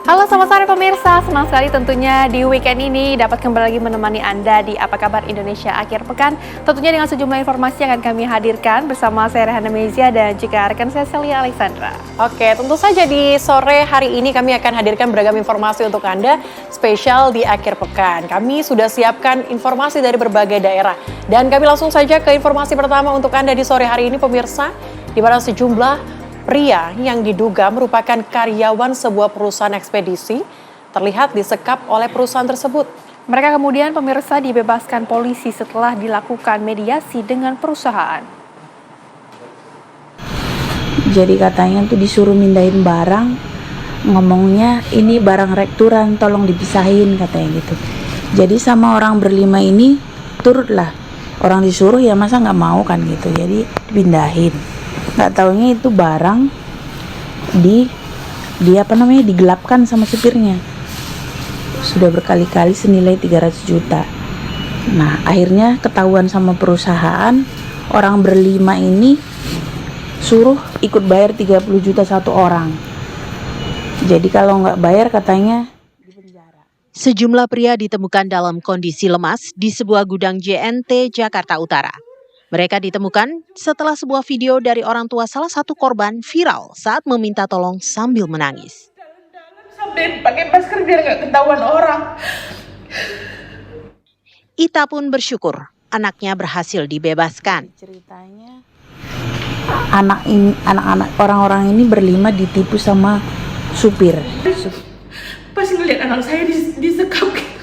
Halo, selamat sore pemirsa. Senang sekali tentunya di weekend ini dapat kembali lagi menemani Anda di Apa Kabar Indonesia Akhir Pekan. Tentunya dengan sejumlah informasi yang akan kami hadirkan bersama saya Rehana Mezia dan juga rekan saya Celia Alexandra. Oke, tentu saja di sore hari ini kami akan hadirkan beragam informasi untuk Anda spesial di akhir pekan. Kami sudah siapkan informasi dari berbagai daerah. Dan kami langsung saja ke informasi pertama untuk Anda di sore hari ini pemirsa, di mana sejumlah pria yang diduga merupakan karyawan sebuah perusahaan ekspedisi terlihat disekap oleh perusahaan tersebut. Mereka kemudian pemirsa dibebaskan polisi setelah dilakukan mediasi dengan perusahaan. Jadi katanya tuh disuruh mindahin barang, ngomongnya ini barang rekturan tolong dipisahin katanya gitu. Jadi sama orang berlima ini turutlah, orang disuruh ya masa nggak mau kan gitu, jadi dipindahin. Nggak taunya itu barang digelapkan sama supirnya. Sudah berkali-kali senilai 300 juta. Nah, akhirnya ketahuan sama perusahaan, orang berlima ini suruh ikut bayar 30 juta satu orang. Jadi kalau nggak bayar katanya di penjara. Sejumlah pria ditemukan dalam kondisi lemas di sebuah gudang JNT Jakarta Utara. Mereka ditemukan setelah sebuah video dari orang tua salah satu korban viral saat meminta tolong sambil menangis. Sampai pakai masker biar nggak ketahuan orang. Ita pun bersyukur anaknya berhasil dibebaskan. Ceritanya anak-anak orang-orang ini berlima ditipu sama supir. Pas ngeliat anak saya disekap gitu,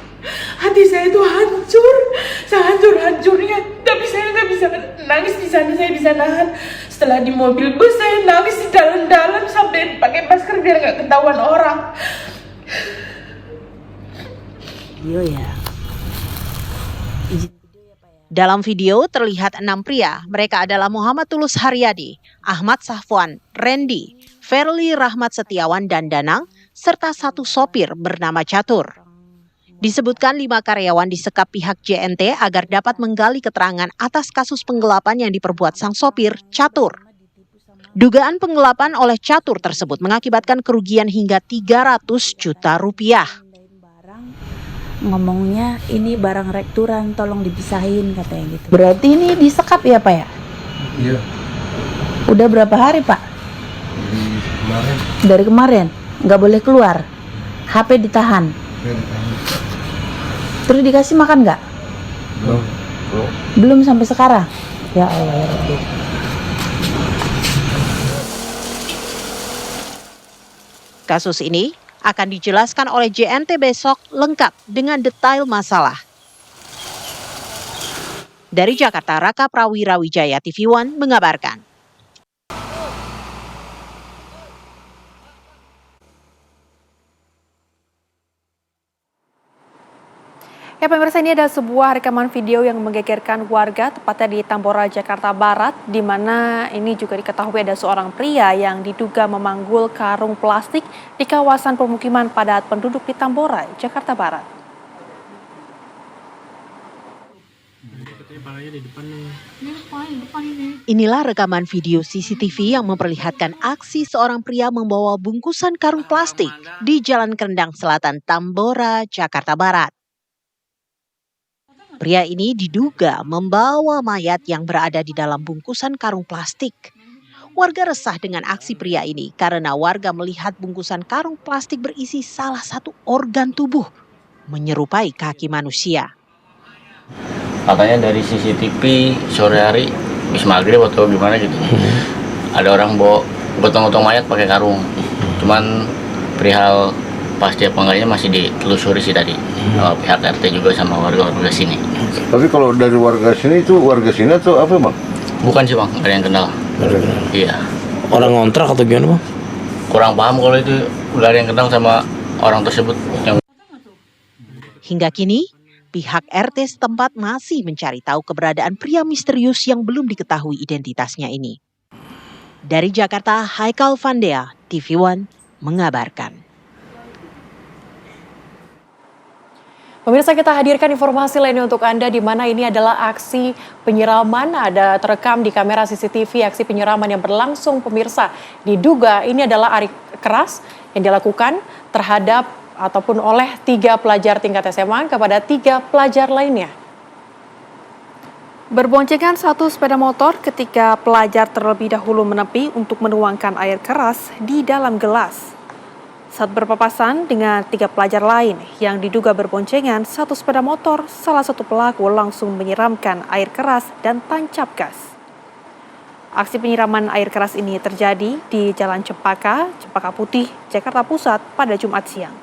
hati saya tuh hancur, sehancur-hancurnya. Tapi saya nggak bisa nangis di sana, saya bisa nahan. Setelah di mobil bus saya nangis di dalam-dalam sampai pakai masker biar nggak ketahuan orang. Ya. Dalam video terlihat 6 pria. Mereka adalah Muhammad Tulus Haryadi, Ahmad Safwan, Randy, Verly Rahmat Setiawan dan Danang, serta satu sopir bernama Catur. Disebutkan 5 karyawan disekap pihak JNT agar dapat menggali keterangan atas kasus penggelapan yang diperbuat sang sopir, Catur. Dugaan penggelapan oleh Catur tersebut mengakibatkan kerugian hingga 300 juta rupiah. Ngomongnya ini barang rekturan tolong dipisahin katanya gitu. Berarti ini disekap ya Pak ya? Iya. Udah berapa hari Pak? Dari kemarin. Dari kemarin? Nggak boleh keluar? HP ditahan? Terus dikasih makan nggak? Belum. Belum sampai sekarang? Ya Allah ya Rabbi. Kasus ini akan dijelaskan oleh JNT besok lengkap dengan detail masalah. Dari Jakarta, Raka Prawira Wijaya TV One mengabarkan. Ya pemirsa, ini ada sebuah rekaman video yang menggegerkan warga tepatnya di Tambora, Jakarta Barat, di mana ini juga diketahui ada seorang pria yang diduga memanggul karung plastik di kawasan pemukiman padat penduduk di Tambora, Jakarta Barat. Inilah rekaman video CCTV yang memperlihatkan aksi seorang pria membawa bungkusan karung plastik di Jalan Kendang Selatan, Tambora, Jakarta Barat. Pria ini diduga membawa mayat yang berada di dalam bungkusan karung plastik. Warga resah dengan aksi pria ini karena warga melihat bungkusan karung plastik berisi salah satu organ tubuh, menyerupai kaki manusia. Katanya dari CCTV sore hari, habis maghrib atau gimana gitu, ada orang bawa gotong-gotong mayat pakai karung. Cuman perihal pasti apa enggaknya masih ditelusuri sih tadi pihak RT juga sama warga-warga sini. Tapi kalau dari warga sini itu warga sini atau apa Bang? Bukan sih Bang, nggak ada yang kenal. Iya. Orang ngontrak atau gimana Bang? Kurang paham kalau itu nggak ada yang kenal sama orang tersebut. Hingga kini, pihak RT setempat masih mencari tahu keberadaan pria misterius yang belum diketahui identitasnya ini. Dari Jakarta, Haikal Vandea, TV One mengabarkan. Pemirsa, kita hadirkan informasi lainnya untuk Anda di mana ini adalah aksi penyiraman. Ada terekam di kamera CCTV aksi penyiraman yang berlangsung pemirsa. Diduga ini adalah air keras yang dilakukan terhadap ataupun oleh 3 pelajar tingkat SMA kepada 3 pelajar lainnya. Berboncengan satu sepeda motor ketika pelajar terlebih dahulu menepi untuk menuangkan air keras di dalam gelas. Saat berpapasan dengan 3 pelajar lain yang diduga berboncengan satu sepeda motor, salah satu pelaku langsung menyiramkan air keras dan tancap gas. Aksi penyiraman air keras ini terjadi di Jalan Cempaka Putih, Jakarta Pusat pada Jumat siang.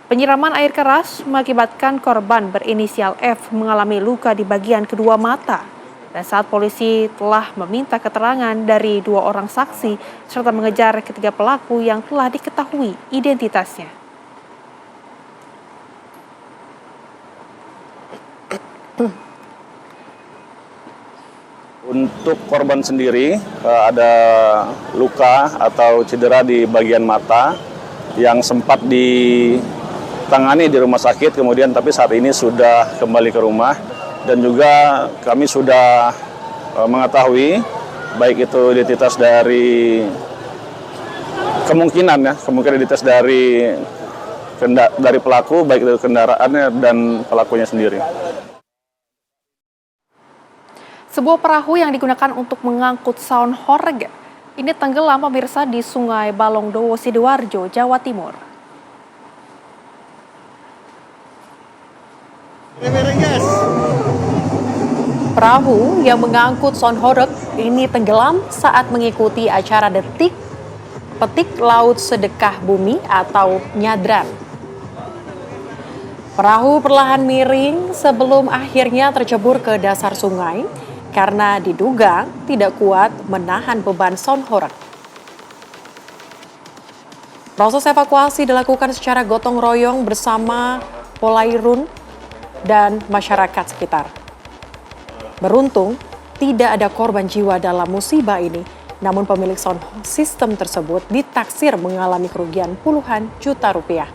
Penyiraman air keras mengakibatkan korban berinisial F mengalami luka di bagian kedua mata. Dan saat polisi telah meminta keterangan dari 2 orang saksi serta mengejar ketiga pelaku yang telah diketahui identitasnya. Untuk korban sendiri ada luka atau cedera di bagian mata yang sempat ditangani di rumah sakit, kemudian tapi saat ini sudah kembali ke rumah. Dan juga kami sudah mengetahui baik itu identitas dari kemungkinan identitas dari pelaku, baik itu kendaraannya dan pelakunya sendiri. Sebuah perahu yang digunakan untuk mengangkut saung horeg ini tenggelam pemirsa di Sungai Balongdowo, Sidoarjo, Jawa Timur. Perahu yang mengangkut saung horeg ini tenggelam saat mengikuti acara petik laut sedekah bumi atau nyadran. Perahu perlahan miring sebelum akhirnya tercebur ke dasar sungai karena diduga tidak kuat menahan beban saung horeg. Proses evakuasi dilakukan secara gotong royong bersama Polairun dan masyarakat sekitar. Beruntung, tidak ada korban jiwa dalam musibah ini, namun pemilik sound system tersebut ditaksir mengalami kerugian puluhan juta rupiah.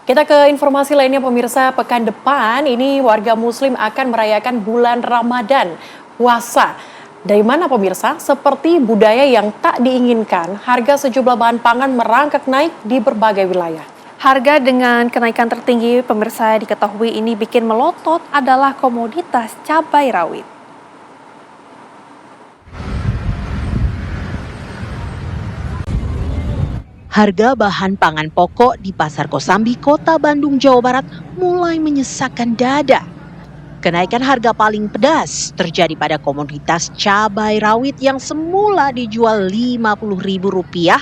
Kita ke informasi lainnya pemirsa, pekan depan ini warga muslim akan merayakan bulan Ramadan, puasa. Dari mana pemirsa? Seperti budaya yang tak diinginkan, harga sejumlah bahan pangan merangkak naik di berbagai wilayah. Harga dengan kenaikan tertinggi pemirsa diketahui ini bikin melotot adalah komoditas cabai rawit. Harga bahan pangan pokok di Pasar Kosambi, Kota Bandung, Jawa Barat mulai menyesakkan dada. Kenaikan harga paling pedas terjadi pada komoditas cabai rawit yang semula dijual Rp50.000,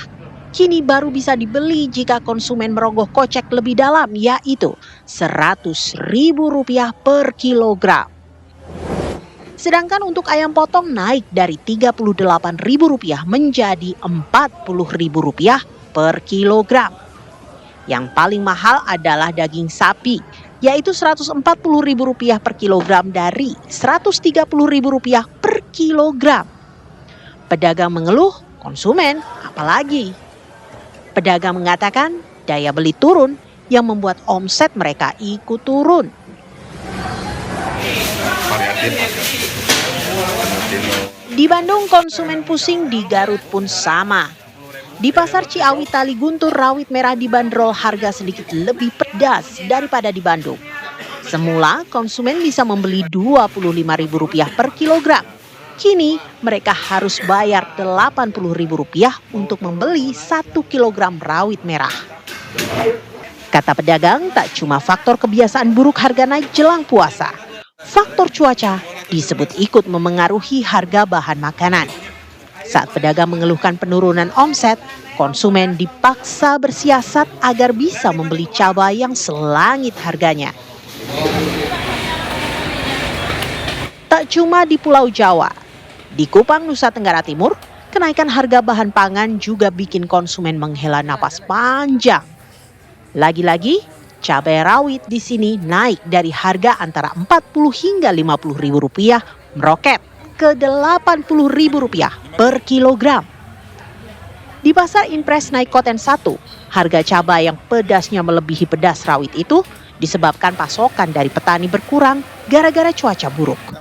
kini baru bisa dibeli jika konsumen merogoh kocek lebih dalam, yaitu Rp100.000 per kilogram. Sedangkan untuk ayam potong naik dari Rp38.000 menjadi Rp40.000 per kilogram. Yang paling mahal adalah daging sapi, yaitu Rp140.000 per kilogram dari Rp130.000 per kilogram. Pedagang mengeluh, konsumen apalagi. Pedagang mengatakan daya beli turun yang membuat omset mereka ikut turun. Di Bandung konsumen pusing, di Garut pun sama. Di Pasar Ciawi Tali Guntur, rawit merah dibanderol harga sedikit lebih pedas daripada di Bandung. Semula konsumen bisa membeli Rp25.000 per kilogram. Kini mereka harus bayar Rp80.000 untuk membeli 1 kilogram rawit merah. Kata pedagang, tak cuma faktor kebiasaan buruk harga naik jelang puasa. Faktor cuaca disebut ikut memengaruhi harga bahan makanan. Saat pedagang mengeluhkan penurunan omset, konsumen dipaksa bersiasat agar bisa membeli cabai yang selangit harganya. Tak cuma di Pulau Jawa, di Kupang, Nusa Tenggara Timur, Kenaikan harga bahan pangan juga bikin konsumen menghela napas panjang. Lagi-lagi, cabai rawit di sini naik dari harga antara 40 hingga 50 ribu rupiah meroket ke 80 ribu rupiah per kilogram. Di pasar Impres Naikoten 1, harga cabai yang pedasnya melebihi pedas rawit itu disebabkan pasokan dari petani berkurang gara-gara cuaca buruk.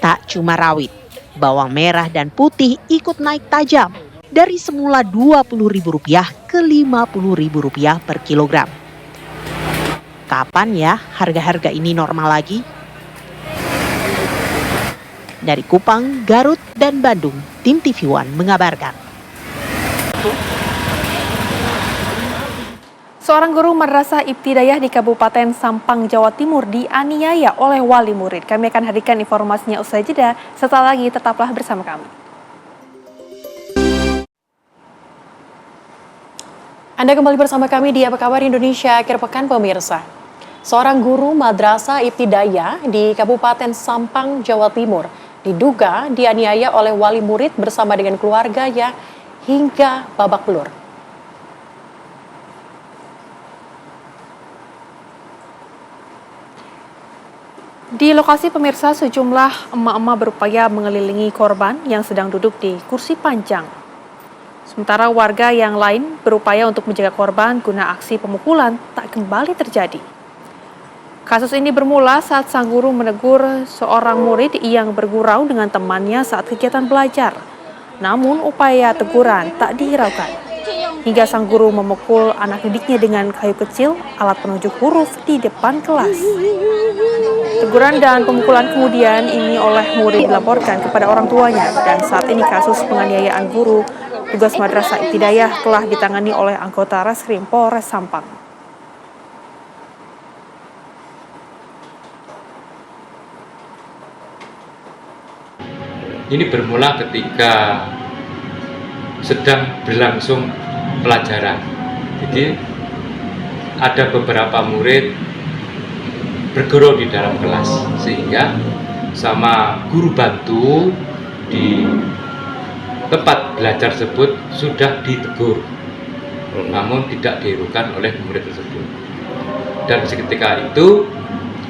Tak cuma rawit, bawang merah dan putih ikut naik tajam dari semula Rp20.000 ke Rp50.000 per kilogram. Kapan ya harga-harga ini normal lagi? Dari Kupang, Garut, dan Bandung, tim TV One mengabarkan. Seorang guru madrasah ibtidaiyah di Kabupaten Sampang, Jawa Timur dianiaya oleh wali murid. Kami akan hadirkan informasinya usai jeda. Setelah lagi, tetaplah bersama kami. Anda kembali bersama kami di Apa Kabar Indonesia Akhir Pekan pemirsa. Seorang guru madrasah ibtidaiyah di Kabupaten Sampang, Jawa Timur diduga dianiaya oleh wali murid bersama dengan keluarganya hingga babak belur. Di lokasi pemirsa, sejumlah emak-emak berupaya mengelilingi korban yang sedang duduk di kursi panjang. Sementara warga yang lain berupaya untuk menjaga korban guna aksi pemukulan tak kembali terjadi. Kasus ini bermula saat sang guru menegur seorang murid yang bergurau dengan temannya saat kegiatan belajar. Namun upaya teguran tak dihiraukan. Hingga sang guru memukul anak didiknya dengan kayu kecil, alat penunjuk huruf di depan kelas. Teguran dan pemukulan kemudian ini oleh murid dilaporkan kepada orang tuanya, dan saat ini kasus penganiayaan guru tugas madrasah ibtidaiyah telah ditangani oleh anggota Reskrim Polres Sampang. Ini bermula ketika sedang berlangsung pelajaran. Jadi ada beberapa murid bergurau di dalam kelas, sehingga sama guru bantu di tempat belajar tersebut sudah ditegur, namun tidak dihiraukan oleh murid tersebut. Dan seketika itu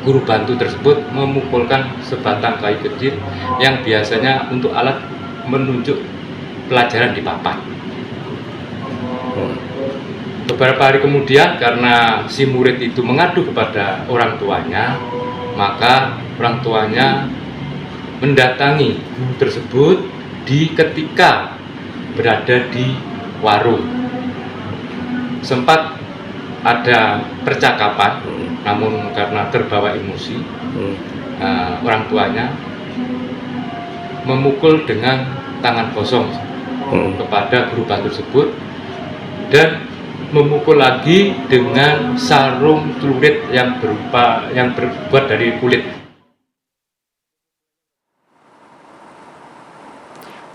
guru bantu tersebut memukulkan sebatang kayu kecil yang biasanya untuk alat menunjuk pelajaran di papan. Beberapa hari kemudian, karena si murid itu mengadu kepada orang tuanya, maka orang tuanya mendatangi guru tersebut ketika berada di warung. Sempat ada percakapan, namun karena terbawa emosi, orang tuanya memukul dengan tangan kosong kepada guru bantu tersebut dan memukul lagi dengan sarung celurit yang berbuat dari kulit.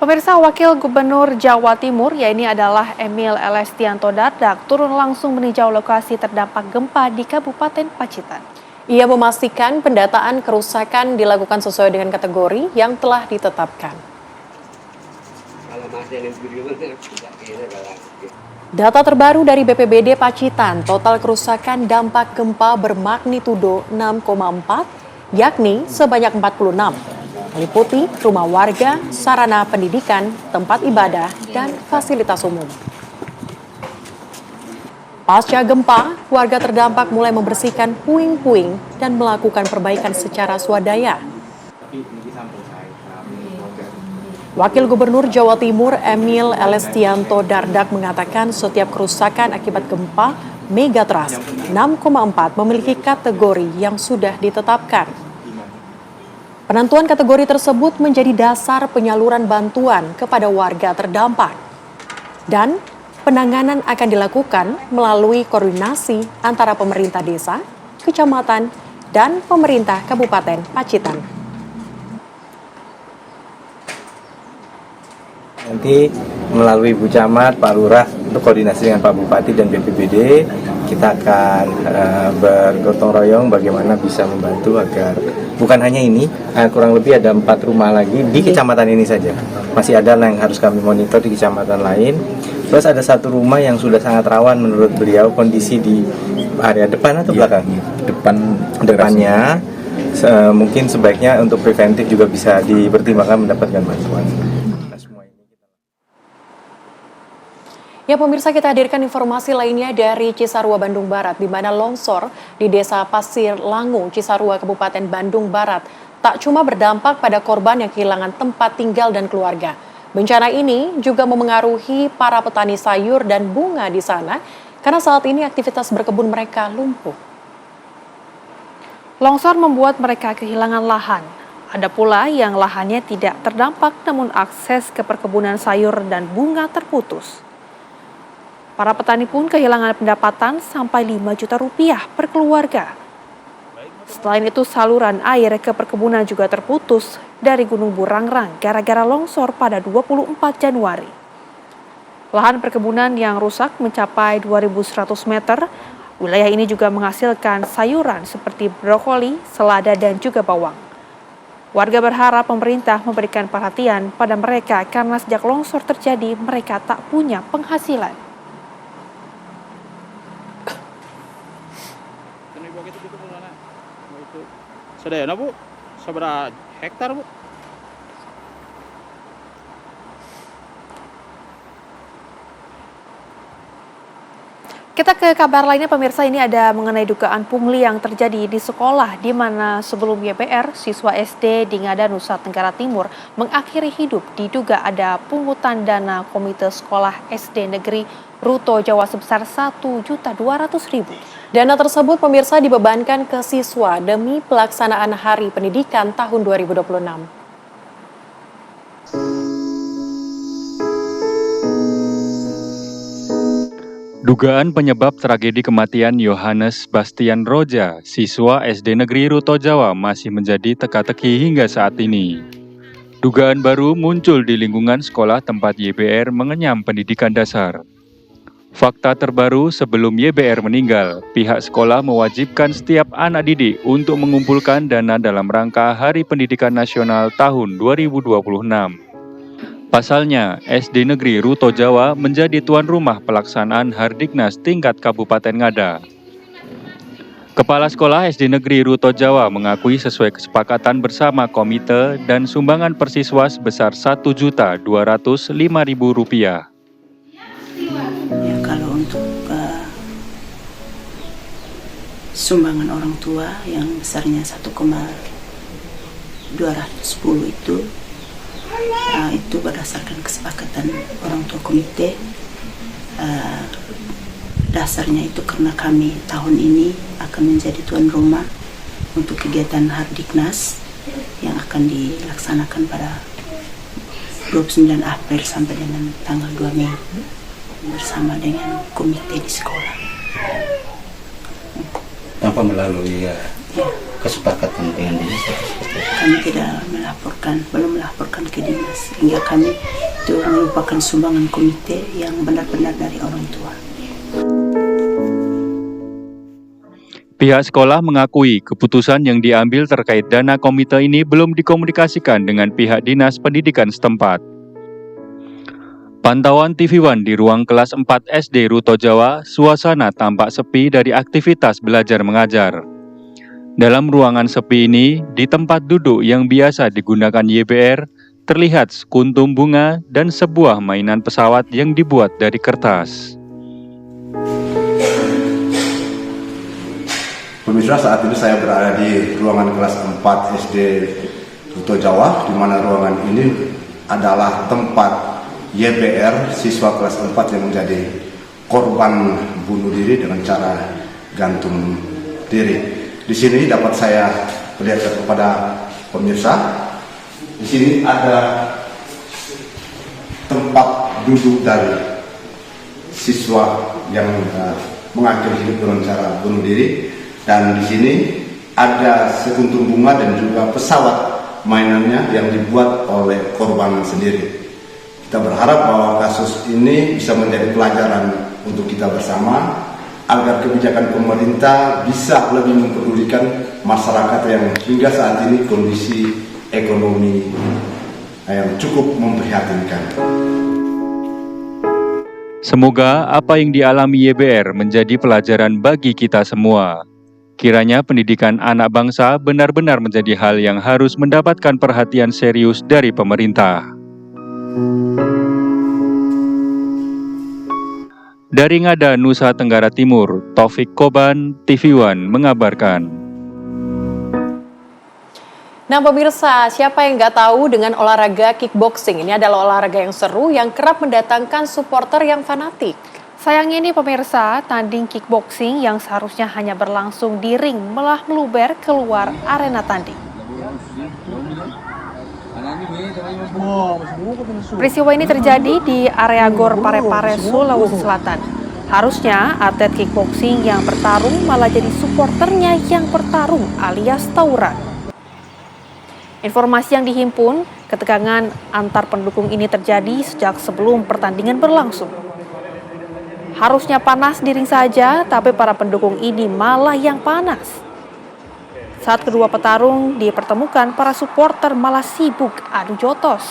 Pemirsa, Wakil Gubernur Jawa Timur, yaitu adalah Emil Elestianto Dardak, turun langsung meninjau lokasi terdampak gempa di Kabupaten Pacitan. Ia memastikan pendataan kerusakan dilakukan sesuai dengan kategori yang telah ditetapkan. Data terbaru dari BPBD Pacitan, total kerusakan dampak gempa bermagnitudo 6,4, yakni sebanyak 46. Meliputi rumah warga, sarana pendidikan, tempat ibadah, dan fasilitas umum. Pasca gempa, warga terdampak mulai membersihkan puing-puing dan melakukan perbaikan secara swadaya. Wakil Gubernur Jawa Timur Emil Elestianto Dardak mengatakan setiap kerusakan akibat gempa megatrust 6,4 memiliki kategori yang sudah ditetapkan. Penentuan kategori tersebut menjadi dasar penyaluran bantuan kepada warga terdampak. Dan penanganan akan dilakukan melalui koordinasi antara pemerintah desa, kecamatan, dan pemerintah Kabupaten Pacitan. Nanti melalui Bu Camat, Pak Lurah, untuk koordinasi dengan Pak Bupati dan BPBD, kita akan bergotong royong bagaimana bisa membantu agar bukan hanya ini, kurang lebih ada 4 rumah lagi di kecamatan ini saja. Masih ada yang harus kami monitor di kecamatan lain. Terus ada 1 rumah yang sudah sangat rawan menurut beliau, kondisi di area depan atau belakang? Depannya. Mungkin sebaiknya untuk preventif juga bisa dipertimbangkan mendapatkan bantuan. Ya pemirsa, kita hadirkan informasi lainnya dari Cisarua, Bandung Barat, di mana longsor di Desa Pasir Langu, Cisarua, Kabupaten Bandung Barat, tak cuma berdampak pada korban yang kehilangan tempat tinggal dan keluarga. Bencana ini juga memengaruhi para petani sayur dan bunga di sana, karena saat ini aktivitas berkebun mereka lumpuh. Longsor membuat mereka kehilangan lahan. Ada pula yang lahannya tidak terdampak namun akses ke perkebunan sayur dan bunga terputus. Para petani pun kehilangan pendapatan sampai 5 juta rupiah per keluarga. Selain itu, saluran air ke perkebunan juga terputus dari Gunung Burangrang gara-gara longsor pada 24 Januari. Lahan perkebunan yang rusak mencapai 2.100 meter. Wilayah ini juga menghasilkan sayuran seperti brokoli, selada, dan juga bawang. Warga berharap pemerintah memberikan perhatian pada mereka karena sejak longsor terjadi mereka tak punya penghasilan. Sedaya Bu, seberapa hektar Bu? Kita ke kabar lainnya pemirsa, ini ada mengenai dugaan pungli yang terjadi di sekolah di mana sebelum YBR siswa SD di Ngada, Nusa Tenggara Timur mengakhiri hidup diduga ada pungutan dana Komite Sekolah SD Negeri Ruto Jawa sebesar Rp1.200.000. Dana tersebut pemirsa dibebankan ke siswa demi pelaksanaan Hari Pendidikan tahun 2026. Dugaan penyebab tragedi kematian Yohanes Bastian Roja, siswa SD Negeri Ruto Jawa, masih menjadi teka-teki hingga saat ini. Dugaan baru muncul di lingkungan sekolah tempat YBR mengenyam pendidikan dasar. Fakta terbaru, sebelum YBR meninggal, pihak sekolah mewajibkan setiap anak didik untuk mengumpulkan dana dalam rangka Hari Pendidikan Nasional tahun 2026. Pasalnya, SD Negeri Ruto Jawa menjadi tuan rumah pelaksanaan Hardiknas tingkat Kabupaten Ngada. Kepala Sekolah SD Negeri Ruto Jawa mengakui sesuai kesepakatan bersama komite dan sumbangan persiswa sebesar Rp1.205.000. Ya, kalau untuk sumbangan orang tua yang besarnya 1,210 itu berdasarkan kesepakatan orang tua komite. Dasarnya itu karena kami tahun ini akan menjadi tuan rumah untuk kegiatan Hardiknas yang akan dilaksanakan pada 29 April sampai dengan tanggal 2 Mei bersama dengan komite di sekolah. Tanpa melalui kesepakatan dengan dinas? Kami belum melaporkan ke dinas, hingga kami itu merupakan sumbangan komite yang benar-benar dari orang tua. Pihak sekolah mengakui keputusan yang diambil terkait dana komite ini belum dikomunikasikan dengan pihak dinas pendidikan setempat. Pantauan TV One di ruang kelas 4 SD Ruto Jawa, suasana tampak sepi dari aktivitas belajar mengajar. Dalam ruangan sepi ini, di tempat duduk yang biasa digunakan YBR, terlihat sekuntum bunga dan sebuah mainan pesawat yang dibuat dari kertas. Pemirsa, saat ini saya berada di ruangan kelas 4 SD Ruto Jawa, di mana ruangan ini adalah tempat YBR siswa kelas 4 yang menjadi korban bunuh diri dengan cara gantung diri. Di sini dapat saya perlihatkan kepada pemirsa. Di sini ada tempat duduk dari siswa yang mengakhiri hidup dengan cara bunuh diri, dan di sini ada sekuntum bunga dan juga pesawat mainannya yang dibuat oleh korban sendiri. Kita berharap bahwa kasus ini bisa menjadi pelajaran untuk kita bersama agar kebijakan pemerintah bisa lebih mempedulikan masyarakat yang hingga saat ini kondisi ekonomi yang cukup memprihatinkan. Semoga apa yang dialami YBR menjadi pelajaran bagi kita semua. Kiranya pendidikan anak bangsa benar-benar menjadi hal yang harus mendapatkan perhatian serius dari pemerintah. Dari Ngada, Nusa Tenggara Timur, Taufik Koban, TV One mengabarkan. Nah pemirsa, siapa yang nggak tahu dengan olahraga kickboxing? Ini adalah olahraga yang seru yang kerap mendatangkan supporter yang fanatik. Sayangnya nih pemirsa, tanding kickboxing yang seharusnya hanya berlangsung di ring malah meluber keluar arena tanding. Peristiwa ini terjadi di area Gor Parepare, Sulawesi Selatan. Harusnya atlet kickboxing yang bertarung malah jadi supporternya yang bertarung alias tawuran. Informasi yang dihimpun, ketegangan antar pendukung ini terjadi sejak sebelum pertandingan berlangsung. Harusnya panas di ring saja, tapi para pendukung ini malah yang panas. Saat kedua petarung dipertemukan, para supporter malah sibuk adu jotos.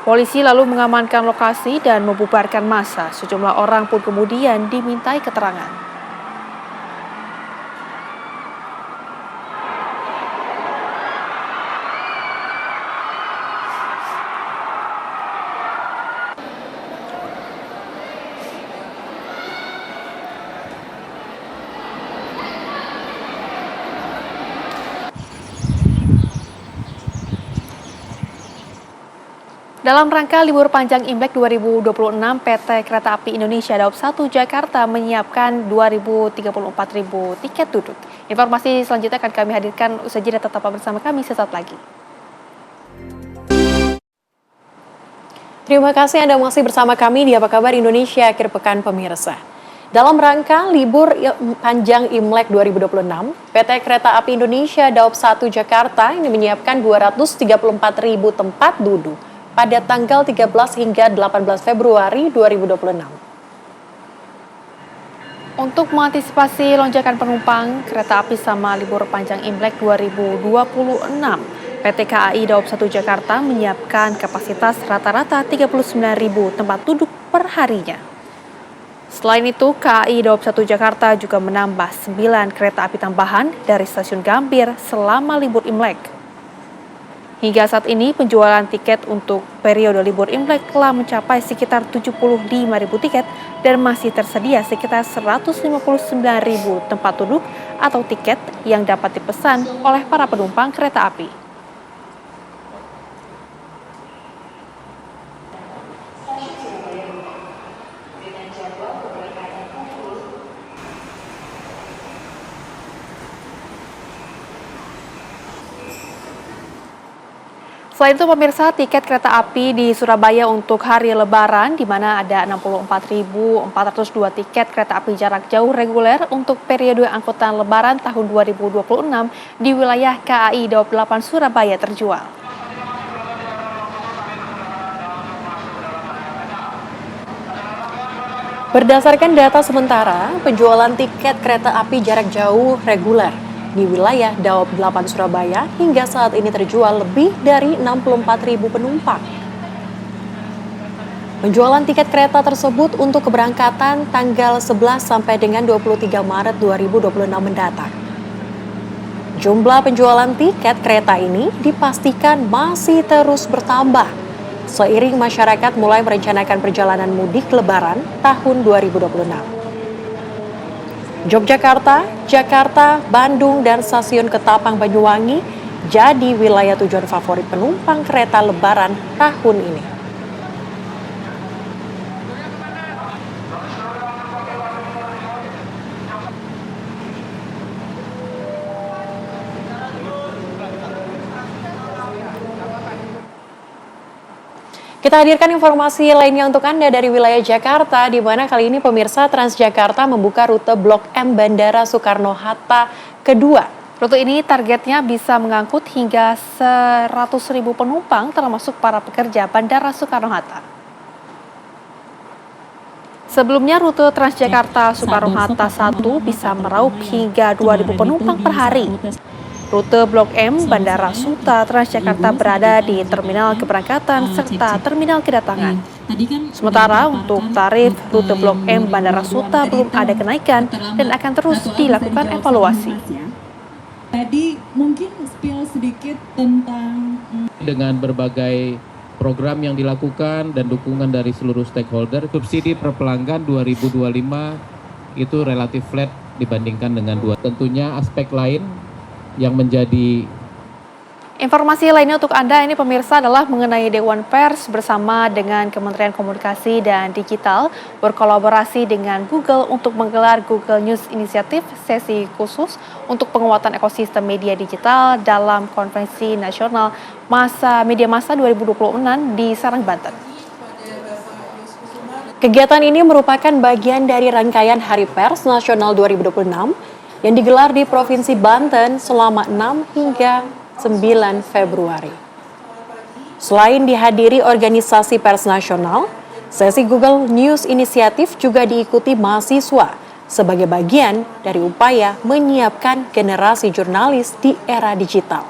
Polisi lalu mengamankan lokasi dan membubarkan massa. Sejumlah orang pun kemudian dimintai keterangan. Dalam rangka libur panjang Imlek 2026, PT Kereta Api Indonesia Daob 1 Jakarta menyiapkan 2.034.000 tiket duduk. Informasi selanjutnya akan kami hadirkan usai jeda, tetap bersama kami sesaat lagi. Terima kasih Anda masih bersama kami di Apa Kabar Indonesia Akhir Pekan pemirsa. Dalam rangka libur panjang Imlek 2026, PT Kereta Api Indonesia Daob 1 Jakarta ini menyiapkan 234.000 tempat duduk pada tanggal 13 hingga 18 Februari 2026. Untuk mengantisipasi lonjakan penumpang kereta api sama libur panjang Imlek 2026, PT KAI Daob 1 Jakarta menyiapkan kapasitas rata-rata 39.000 tempat duduk per harinya. Selain itu, KAI Daob 1 Jakarta juga menambah 9 kereta api tambahan dari stasiun Gambir selama libur Imlek. Hingga saat ini, penjualan tiket untuk periode libur Imlek telah mencapai sekitar 75.000 tiket dan masih tersedia sekitar 159.000 tempat duduk atau tiket yang dapat dipesan oleh para penumpang kereta api. Selain itu pemirsa, tiket kereta api di Surabaya untuk hari Lebaran di mana ada 64.402 tiket kereta api jarak jauh reguler untuk periode angkutan Lebaran tahun 2026 di wilayah KAI Daob 8 Surabaya terjual. Berdasarkan data sementara, penjualan tiket kereta api jarak jauh reguler di wilayah Daob 8 Surabaya hingga saat ini terjual lebih dari 64.000 penumpang. Penjualan tiket kereta tersebut untuk keberangkatan tanggal 11 sampai dengan 23 Maret 2026 mendatang. Jumlah penjualan tiket kereta ini dipastikan masih terus bertambah seiring masyarakat mulai merencanakan perjalanan mudik Lebaran tahun 2026. Yogyakarta, Jakarta, Bandung, dan stasiun Ketapang Banyuwangi jadi wilayah tujuan favorit penumpang kereta Lebaran tahun ini. Kita hadirkan informasi lainnya untuk Anda dari wilayah Jakarta, di mana kali ini pemirsa Transjakarta membuka rute Blok M Bandara Soekarno-Hatta kedua. Rute ini targetnya bisa mengangkut hingga 100.000 penumpang termasuk para pekerja Bandara Soekarno-Hatta. Sebelumnya rute Transjakarta Soekarno-Hatta 1 bisa meraup hingga 2.000 penumpang per hari. Rute Blok M Bandara Suta Transjakarta berada di terminal keberangkatan serta terminal kedatangan. Sementara untuk tarif rute Blok M Bandara Suta belum ada kenaikan dan akan terus dilakukan evaluasi. Tadi mungkin spill sedikit tentang dengan berbagai program yang dilakukan dan dukungan dari seluruh stakeholder, subsidi per pelanggan 2025 itu relatif flat dibandingkan dengan tentunya aspek lain yang menjadi. Informasi lainnya untuk Anda ini pemirsa adalah mengenai Dewan Pers bersama dengan Kementerian Komunikasi dan Digital berkolaborasi dengan Google untuk menggelar Google News Initiative sesi khusus untuk penguatan ekosistem media digital dalam Konferensi Nasional Media Massa 2026 di Serang, Banten. Kegiatan ini merupakan bagian dari rangkaian Hari Pers Nasional 2026 yang digelar di Provinsi Banten selama 6 hingga 9 Februari. Selain dihadiri organisasi pers nasional, sesi Google News Initiative juga diikuti mahasiswa sebagai bagian dari upaya menyiapkan generasi jurnalis di era digital.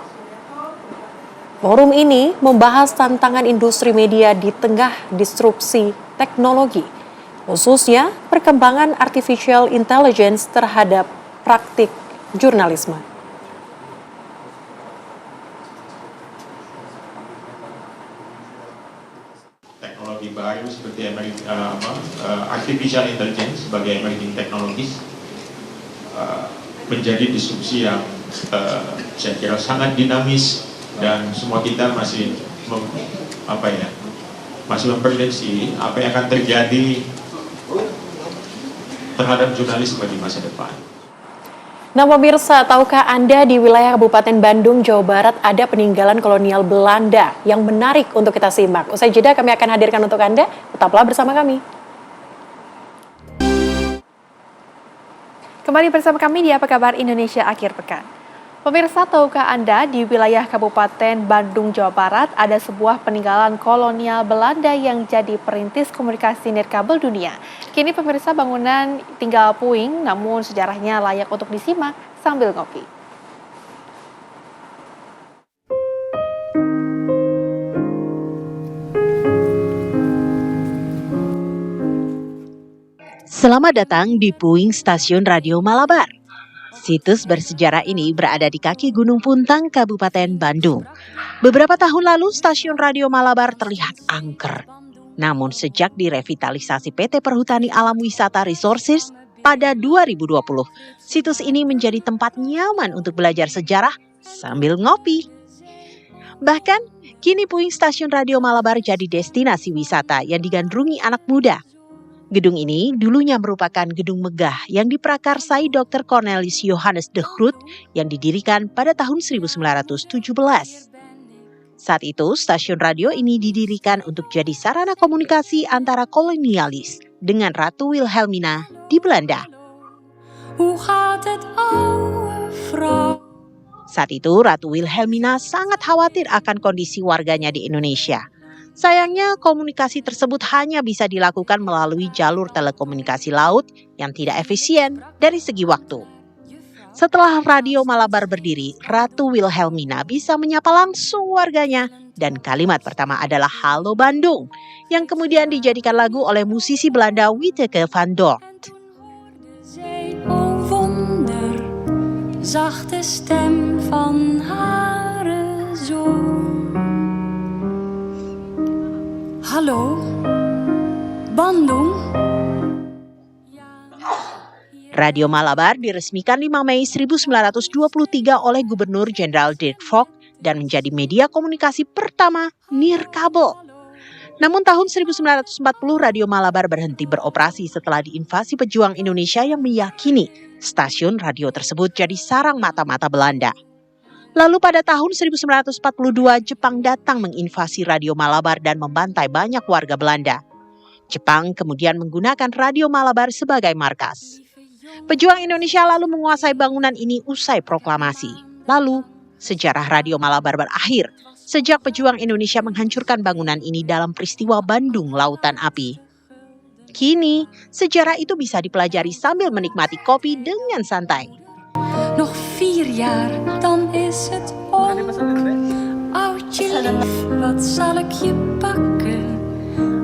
Forum ini membahas tantangan industri media di tengah disrupsi teknologi, khususnya perkembangan artificial intelligence terhadap praktik jurnalisme. Teknologi baru seperti artificial intelligence sebagai emerging technologies menjadi disrupsi yang saya kira sangat dinamis dan semua kita masih memprediksi apa yang akan terjadi terhadap jurnalisme di masa depan. Nah pemirsa, tahukah Anda di wilayah Kabupaten Bandung, Jawa Barat ada peninggalan kolonial Belanda yang menarik untuk kita simak. Usai jeda kami akan hadirkan untuk Anda, tetaplah bersama kami. Kembali bersama kami di Apa Kabar Indonesia Akhir Pekan. Pemirsa, tahukah Anda di wilayah Kabupaten Bandung, Jawa Barat ada sebuah peninggalan kolonial Belanda yang jadi perintis komunikasi nirkabel dunia. Kini pemirsa bangunan tinggal puing, namun sejarahnya layak untuk disimak sambil ngopi. Selamat datang di puing Stasiun Radio Malabar. Situs bersejarah ini berada di kaki Gunung Puntang, Kabupaten Bandung. Beberapa tahun lalu Stasiun Radio Malabar terlihat angker. Namun sejak direvitalisasi PT Perhutani Alam Wisata Resources pada 2020, situs ini menjadi tempat nyaman untuk belajar sejarah sambil ngopi. Bahkan, kini puing Stasiun Radio Malabar jadi destinasi wisata yang digandrungi anak muda. Gedung ini dulunya merupakan gedung megah yang diprakarsai Dr. Cornelis Johannes de Groot yang didirikan pada tahun 1917. Saat itu, stasiun radio ini didirikan untuk jadi sarana komunikasi antara kolonialis dengan Ratu Wilhelmina di Belanda. Saat itu, Ratu Wilhelmina sangat khawatir akan kondisi warganya di Indonesia. Sayangnya, komunikasi tersebut hanya bisa dilakukan melalui jalur telekomunikasi laut yang tidak efisien dari segi waktu. Setelah Radio Malabar berdiri, Ratu Wilhelmina bisa menyapa langsung warganya dan kalimat pertama adalah Halo Bandung, yang kemudian dijadikan lagu oleh musisi Belanda Wieteke van Dort. Zachte stem van hare zoon. Halo, Bandung. Radio Malabar diresmikan 5 Mei 1923 oleh Gubernur Jenderal Dirk Vogt dan menjadi media komunikasi pertama nirkabel. Namun tahun 1940 Radio Malabar berhenti beroperasi setelah diinvasi pejuang Indonesia yang meyakini stasiun radio tersebut jadi sarang mata-mata Belanda. Lalu pada tahun 1942 Jepang datang menginvasi Radio Malabar dan membantai banyak warga Belanda. Jepang kemudian menggunakan Radio Malabar sebagai markas. Pejuang Indonesia lalu menguasai bangunan ini usai proklamasi. Lalu, sejarah Radio Malabar berakhir sejak pejuang Indonesia menghancurkan bangunan ini dalam peristiwa Bandung Lautan Api. Kini, sejarah itu bisa dipelajari sambil menikmati kopi dengan santai. Nog 4 jaar, dan is het om. Oudje lief, wat zal ik je pakken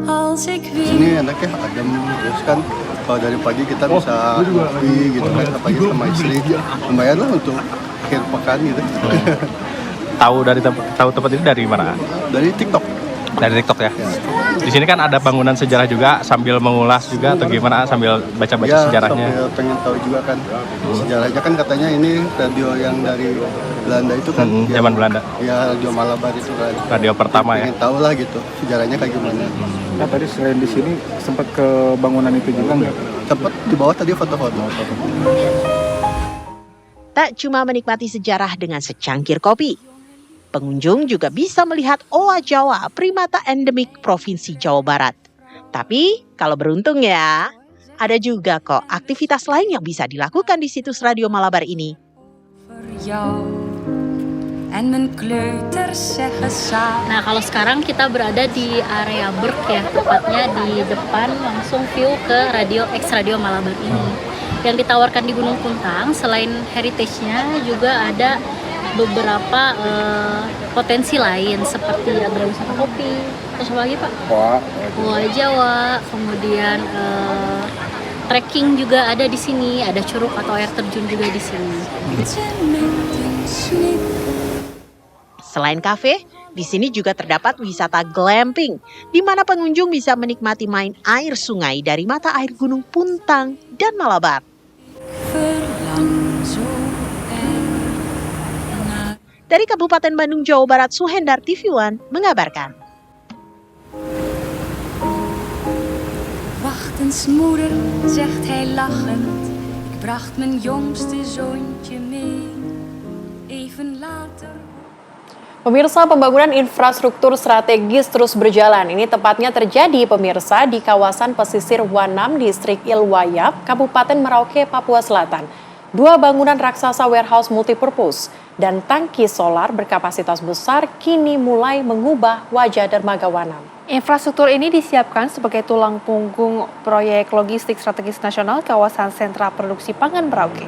als ik weer... Ini enaknya adem, terus kan kalau dari pagi kita bisa kopi gitu kan, apalagi sama istri. Lumayan lah untuk akhir pekan gitu. Tahu tempat ini dari mana? Dari TikTok. Dari TikTok ya. Di sini kan ada bangunan sejarah juga, sambil mengulas juga atau gimana, sambil baca-baca sejarahnya. Ya, pengen tahu juga kan sejarahnya, kan katanya ini radio yang dari Belanda itu kan. Zaman Belanda. Ya, Radio Malabar itu kan. Radio pertama ya. Pengen tahu lah gitu sejarahnya kayak gimana. Nah, tadi selain di sini sempat ke bangunan itu juga nggak? Sempat di bawah tadi foto-foto. Tak cuma menikmati sejarah dengan secangkir kopi, pengunjung juga bisa melihat owa Jawa, primata endemik Provinsi Jawa Barat. Tapi kalau beruntung ya, ada juga kok aktivitas lain yang bisa dilakukan di situs Radio Malabar ini. Nah, kalau sekarang kita berada di area Berk ya, tepatnya di depan langsung view ke Radio Malabar ini. Yang ditawarkan di Gunung Puntang selain heritage-nya juga ada beberapa potensi lain seperti agrowisata kopi, terus apa lagi Pak? Owa Jawa, kemudian trekking juga ada di sini, ada curug atau air terjun juga di sini. Selain kafe, di sini juga terdapat wisata glamping, di mana pengunjung bisa menikmati main air sungai dari mata air Gunung Puntang dan Malabar. Dari Kabupaten Bandung, Jawa Barat, Suhendar TV One mengabarkan. Wachtensmoeder, zegt hij lachend, ik bracht mijn jongste zoontje mee. Even later. Pemirsa, pembangunan infrastruktur strategis terus berjalan. Ini tepatnya terjadi pemirsa di kawasan pesisir Wanam, Distrik Ilwayap, Kabupaten Merauke, Papua Selatan. 2 bangunan raksasa warehouse multipurpose dan tangki solar berkapasitas besar kini mulai mengubah wajah dermaga Wanam. Infrastruktur ini disiapkan sebagai tulang punggung proyek logistik strategis nasional kawasan sentra produksi pangan Merauke.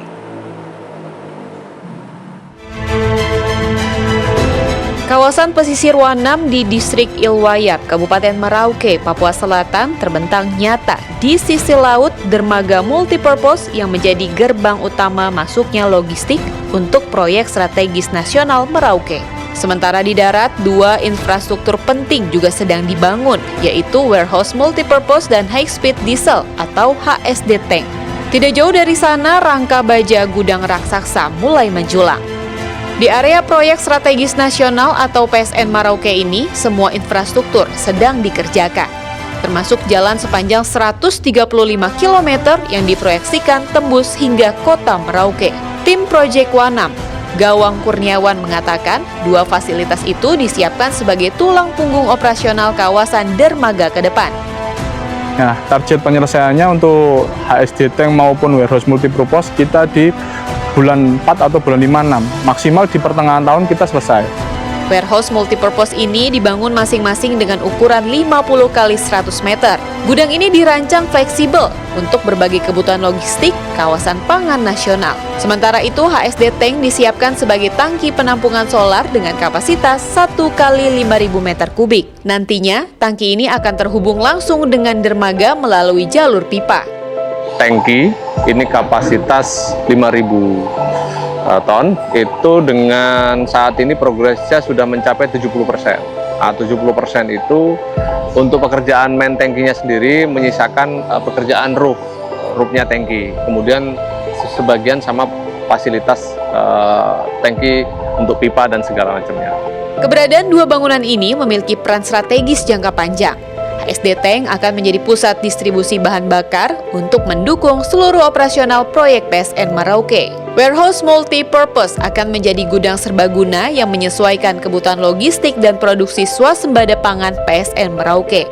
Kawasan pesisir Wanam di Distrik Ilwayap, Kabupaten Merauke, Papua Selatan terbentang nyata di sisi laut dermaga multipurpose yang menjadi gerbang utama masuknya logistik untuk proyek strategis nasional Merauke. Sementara di darat, 2 infrastruktur penting juga sedang dibangun, yaitu warehouse multipurpose dan high speed diesel atau HSD tank. Tidak jauh dari sana, rangka baja gudang raksasa mulai menjulang. Di area proyek strategis nasional atau PSN Merauke ini, semua infrastruktur sedang dikerjakan, termasuk jalan sepanjang 135 km yang diproyeksikan tembus hingga kota Merauke. Tim Proyek Wanam, Gawang Kurniawan mengatakan, 2 fasilitas itu disiapkan sebagai tulang punggung operasional kawasan dermaga ke depan. Nah, target penyelesaiannya untuk HSD tank maupun warehouse multipurpose kita di bulan 4 atau bulan 5-6. Maksimal di pertengahan tahun kita selesai. Warehouse multipurpose ini dibangun masing-masing dengan ukuran 50 x 100 meter. Gudang ini dirancang fleksibel untuk berbagai kebutuhan logistik kawasan pangan nasional. Sementara itu, HSD tank disiapkan sebagai tangki penampungan solar dengan kapasitas 1 x 5.000 meter kubik. Nantinya, tangki ini akan terhubung langsung dengan dermaga melalui jalur pipa. Tangki ini kapasitas 5.000 ton, itu dengan saat ini progresnya sudah mencapai 70%. 70% itu untuk pekerjaan main tangkinya sendiri, menyisakan pekerjaan roofnya tangki. Kemudian sebagian sama fasilitas tangki untuk pipa dan segala macamnya. Keberadaan 2 bangunan ini memiliki peran strategis jangka panjang. HSD Tank akan menjadi pusat distribusi bahan bakar untuk mendukung seluruh operasional proyek PSN Merauke. Warehouse Multipurpose akan menjadi gudang serbaguna yang menyesuaikan kebutuhan logistik dan produksi swasembada pangan PSN Merauke.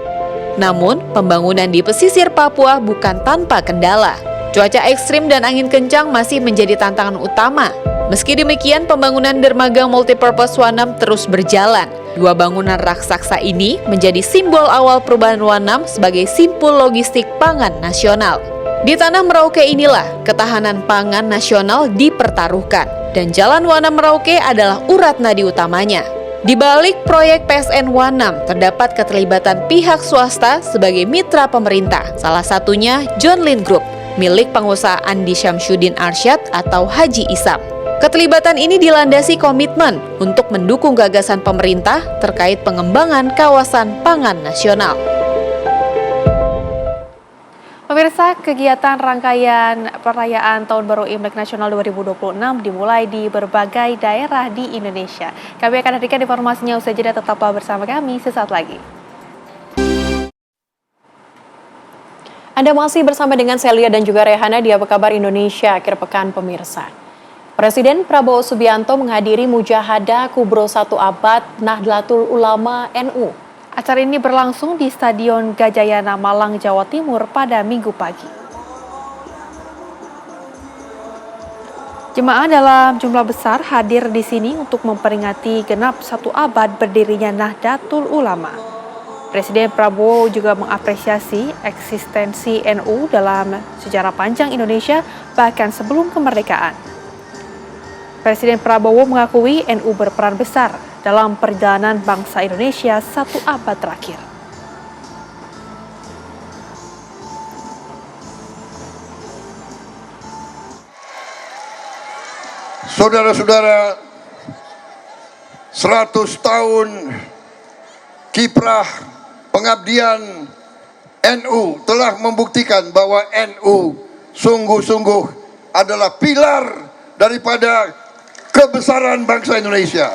Namun, pembangunan di pesisir Papua bukan tanpa kendala. Cuaca ekstrim dan angin kencang masih menjadi tantangan utama. Meski demikian, pembangunan dermaga multipurpose Wanam terus berjalan. Dua bangunan raksasa ini menjadi simbol awal perubahan Wanam sebagai simpul logistik pangan nasional. Di tanah Merauke inilah ketahanan pangan nasional dipertaruhkan, dan Jalan Wanam Merauke adalah urat nadi utamanya. Di balik proyek PSN Wanam terdapat keterlibatan pihak swasta sebagai mitra pemerintah, salah satunya John Lin Group, milik pengusaha Andi Syamsuddin Arsyad atau Haji Isam. Keterlibatan ini dilandasi komitmen untuk mendukung gagasan pemerintah terkait pengembangan kawasan pangan nasional. Pemirsa, kegiatan rangkaian perayaan Tahun Baru Imlek Nasional 2026 dimulai di berbagai daerah di Indonesia. Kami akan hadirkan informasinya usai jeda, tetaplah bersama kami sesaat lagi. Anda masih bersama dengan Celia dan juga Rehana di Apa Kabar Indonesia akhir pekan pemirsa. Presiden Prabowo Subianto menghadiri Mujahadah Kubro 1 Abad Nahdlatul Ulama NU. Acara ini berlangsung di Stadion Gajayana Malang, Jawa Timur pada Minggu pagi. Jemaah dalam jumlah besar hadir di sini untuk memperingati genap 1 abad berdirinya Nahdlatul Ulama. Presiden Prabowo juga mengapresiasi eksistensi NU dalam sejarah panjang Indonesia bahkan sebelum kemerdekaan. Presiden Prabowo mengakui NU berperan besar dalam perjalanan bangsa Indonesia 1 abad terakhir. Saudara-saudara, 100 tahun kiprah pengabdian NU telah membuktikan bahwa NU sungguh-sungguh adalah pilar daripada kebesaran bangsa Indonesia.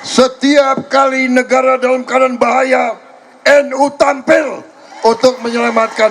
Setiap kali negara dalam keadaan bahaya, NU tampil untuk menyelamatkan.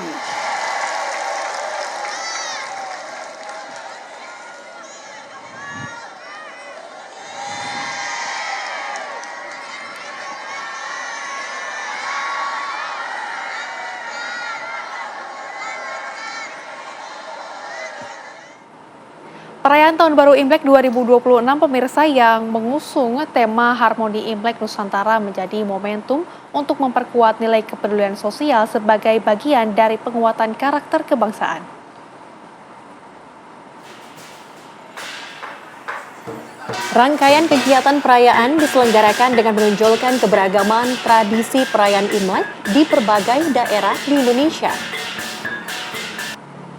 Perayaan Tahun Baru Imlek 2026 pemirsa yang mengusung tema Harmoni Imlek Nusantara menjadi momentum untuk memperkuat nilai kepedulian sosial sebagai bagian dari penguatan karakter kebangsaan. Rangkaian kegiatan perayaan diselenggarakan dengan menonjolkan keberagaman tradisi perayaan Imlek di berbagai daerah di Indonesia.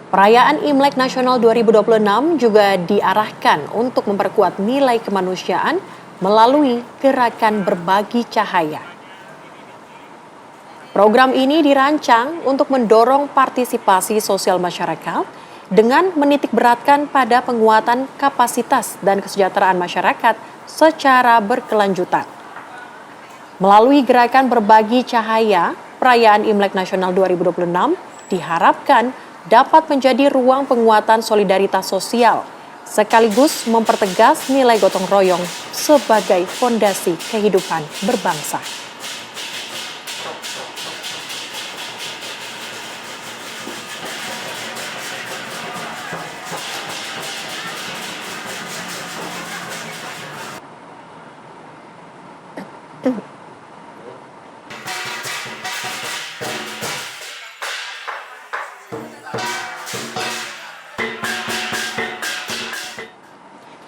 Perayaan Imlek Nasional 2026 juga diarahkan untuk memperkuat nilai kemanusiaan melalui gerakan berbagi cahaya. Program ini dirancang untuk mendorong partisipasi sosial masyarakat dengan menitikberatkan pada penguatan kapasitas dan kesejahteraan masyarakat secara berkelanjutan. Melalui gerakan berbagi cahaya, perayaan Imlek Nasional 2026 diharapkan dapat menjadi ruang penguatan solidaritas sosial, sekaligus mempertegas nilai gotong royong sebagai fondasi kehidupan berbangsa.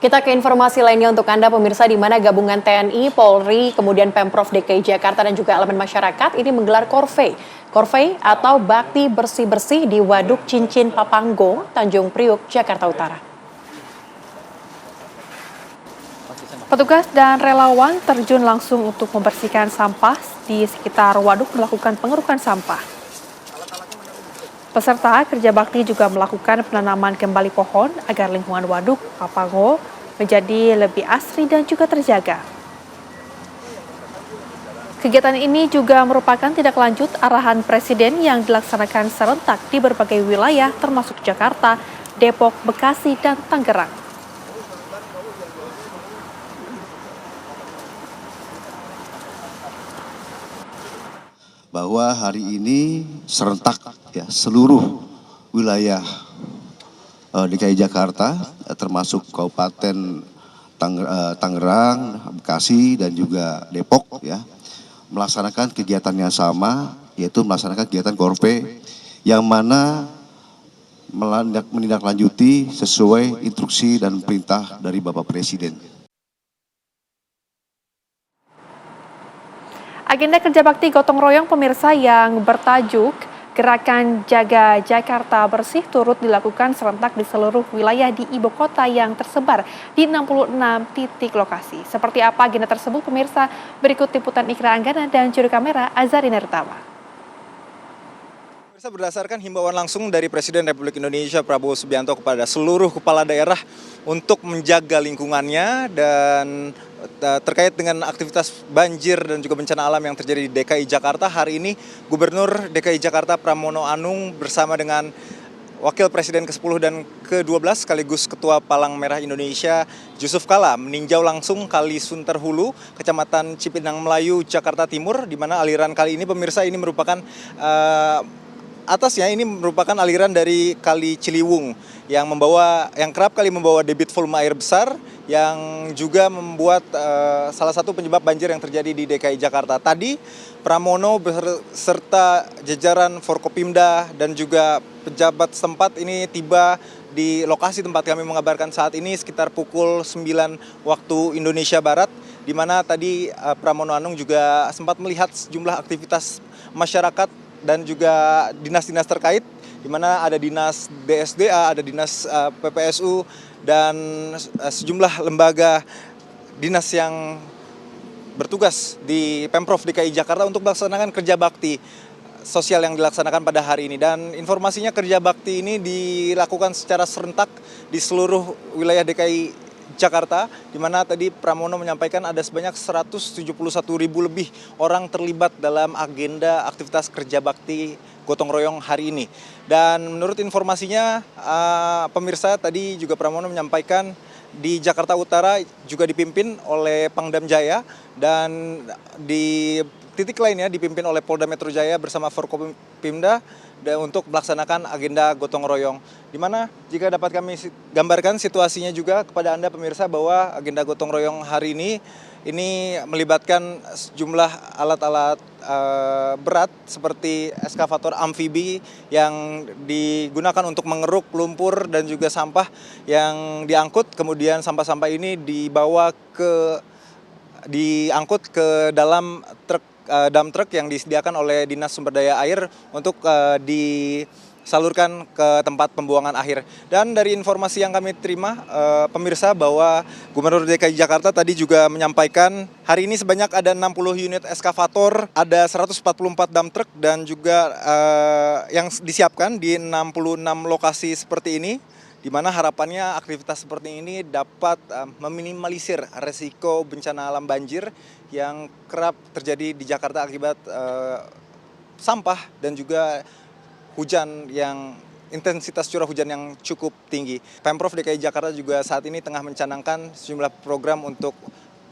Kita ke informasi lainnya untuk Anda pemirsa, di mana gabungan TNI, Polri, kemudian Pemprov DKI Jakarta dan juga elemen masyarakat ini menggelar Korvei. Korvei atau Bakti Bersih-Bersih di Waduk Cincin Papanggo, Tanjung Priuk, Jakarta Utara. Petugas dan relawan terjun langsung untuk membersihkan sampah di sekitar waduk melakukan pengerukan sampah. Peserta kerja bakti juga melakukan penanaman kembali pohon agar lingkungan waduk Papanggo menjadi lebih asri dan juga terjaga. Kegiatan ini juga merupakan tindak lanjut arahan Presiden yang dilaksanakan serentak di berbagai wilayah termasuk Jakarta, Depok, Bekasi, dan Tangerang. bahwa hari ini serentak ya seluruh wilayah DKI Jakarta termasuk Kabupaten Tangerang, Bekasi dan juga Depok ya melaksanakan kegiatan yang sama, yaitu melaksanakan kegiatan Korpe yang mana menindaklanjuti sesuai instruksi dan perintah dari Bapak Presiden. Agenda kerja bakti gotong royong pemirsa yang bertajuk Gerakan Jaga Jakarta Bersih turut dilakukan serentak di seluruh wilayah di ibu kota yang tersebar di 66 titik lokasi. Seperti apa agenda tersebut pemirsa? Berikut liputan Ikra Anggana dan juru kamera Azari Nertawa. Berdasarkan himbauan langsung dari Presiden Republik Indonesia Prabowo Subianto kepada seluruh kepala daerah untuk menjaga lingkungannya dan terkait dengan aktivitas banjir dan juga bencana alam yang terjadi di DKI Jakarta, hari ini Gubernur DKI Jakarta Pramono Anung bersama dengan Wakil Presiden ke-10 dan ke-12 sekaligus Ketua Palang Merah Indonesia Yusuf Kala meninjau langsung Kali Sunter Hulu, Kecamatan Cipinang Melayu, Jakarta Timur, di mana aliran kali ini pemirsa ini merupakan atasnya ini merupakan aliran dari Kali Ciliwung yang kerap kali membawa debit volume air besar yang juga membuat salah satu penyebab banjir yang terjadi di DKI Jakarta. Tadi Pramono beserta jajaran Forkopimda dan juga pejabat setempat ini tiba di lokasi tempat kami mengabarkan saat ini sekitar pukul 9 waktu Indonesia Barat, di mana tadi Pramono Anung juga sempat melihat sejumlah aktivitas masyarakat dan juga dinas-dinas terkait, di mana ada dinas BSDA, ada dinas PPSU, dan sejumlah lembaga dinas yang bertugas di Pemprov DKI Jakarta untuk melaksanakan kerja bakti sosial yang dilaksanakan pada hari ini. Dan informasinya kerja bakti ini dilakukan secara serentak di seluruh wilayah DKI Jakarta, di mana tadi Pramono menyampaikan ada sebanyak 171.000 lebih orang terlibat dalam agenda aktivitas kerja bakti gotong royong hari ini. Dan menurut informasinya, pemirsa tadi juga Pramono menyampaikan di Jakarta Utara juga dipimpin oleh Pangdam Jaya dan di titik lainnya dipimpin oleh Polda Metro Jaya bersama Forkopimda untuk melaksanakan agenda gotong royong. Di mana jika dapat kami gambarkan situasinya juga kepada Anda pemirsa bahwa agenda gotong royong hari ini melibatkan sejumlah alat-alat berat seperti eskavator amfibi yang digunakan untuk mengeruk lumpur dan juga sampah yang diangkut, kemudian sampah-sampah ini diangkut ke dalam dump truck yang disediakan oleh Dinas Sumber Daya Air untuk disalurkan ke tempat pembuangan akhir. Dan dari informasi yang kami terima, pemirsa, bahwa Gubernur DKI Jakarta tadi juga menyampaikan hari ini sebanyak ada 60 unit eskavator, ada 144 dump truck dan juga yang disiapkan di 66 lokasi seperti ini, di mana harapannya aktivitas seperti ini dapat meminimalisir resiko bencana alam banjir yang kerap terjadi di Jakarta akibat sampah dan juga hujan yang intensitas curah hujan yang cukup tinggi. Pemprov DKI Jakarta juga saat ini tengah mencanangkan sejumlah program untuk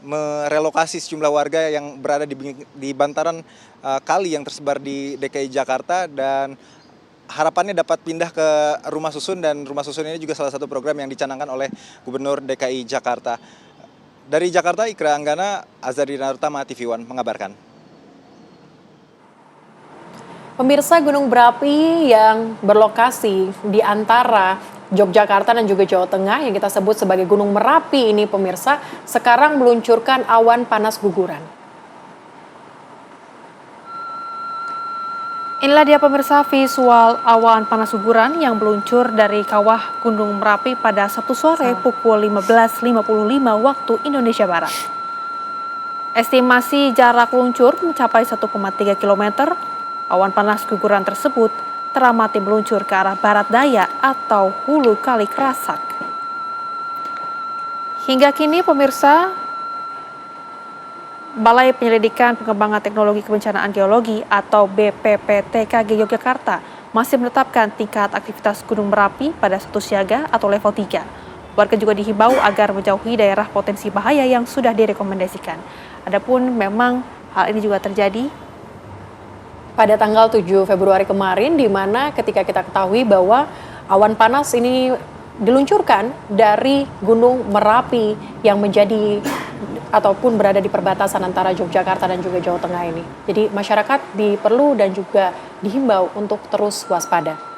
merelokasi sejumlah warga yang berada di bantaran kali yang tersebar di DKI Jakarta, dan harapannya dapat pindah ke rumah susun, dan rumah susun ini juga salah satu program yang dicanangkan oleh Gubernur DKI Jakarta. Dari Jakarta, Ikra Anggana, Azari Narutama, TV One mengabarkan. Pemirsa, gunung berapi yang berlokasi di antara Yogyakarta dan juga Jawa Tengah yang kita sebut sebagai Gunung Merapi ini pemirsa, sekarang meluncurkan awan panas guguran. Inilah dia pemirsa visual awan panas guguran yang meluncur dari kawah Gunung Merapi pada Sabtu sore pukul 15.55 waktu Indonesia Barat. Estimasi jarak luncur mencapai 1,3 km. Awan panas guguran tersebut teramati meluncur ke arah barat daya atau hulu Kali Kerasak. Hingga kini pemirsa, Balai Penyelidikan Pengembangan Teknologi Kebencanaan Geologi atau BPPTKG Yogyakarta masih menetapkan tingkat aktivitas Gunung Merapi pada status siaga atau level 3. Warga juga dihimbau agar menjauhi daerah potensi bahaya yang sudah direkomendasikan. Adapun memang hal ini juga terjadi pada tanggal 7 Februari kemarin, di mana ketika kita ketahui bahwa awan panas ini diluncurkan dari Gunung Merapi yang menjadi ataupun berada di perbatasan antara Yogyakarta dan juga Jawa Tengah ini. Jadi masyarakat diperlu dan juga dihimbau untuk terus waspada.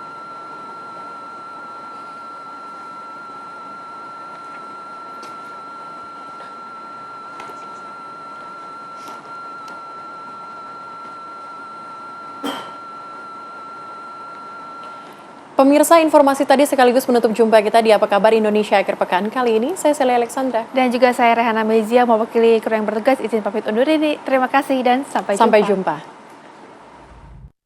Pemirsa, informasi tadi sekaligus menutup jumpa kita di Apa Kabar Indonesia Akhir Pekan kali ini. Saya Celia Alexandra. Dan juga saya Rehana Mezia, mewakili kru yang bertugas, izin pamit undur diri. Terima kasih dan sampai jumpa. Sampai jumpa.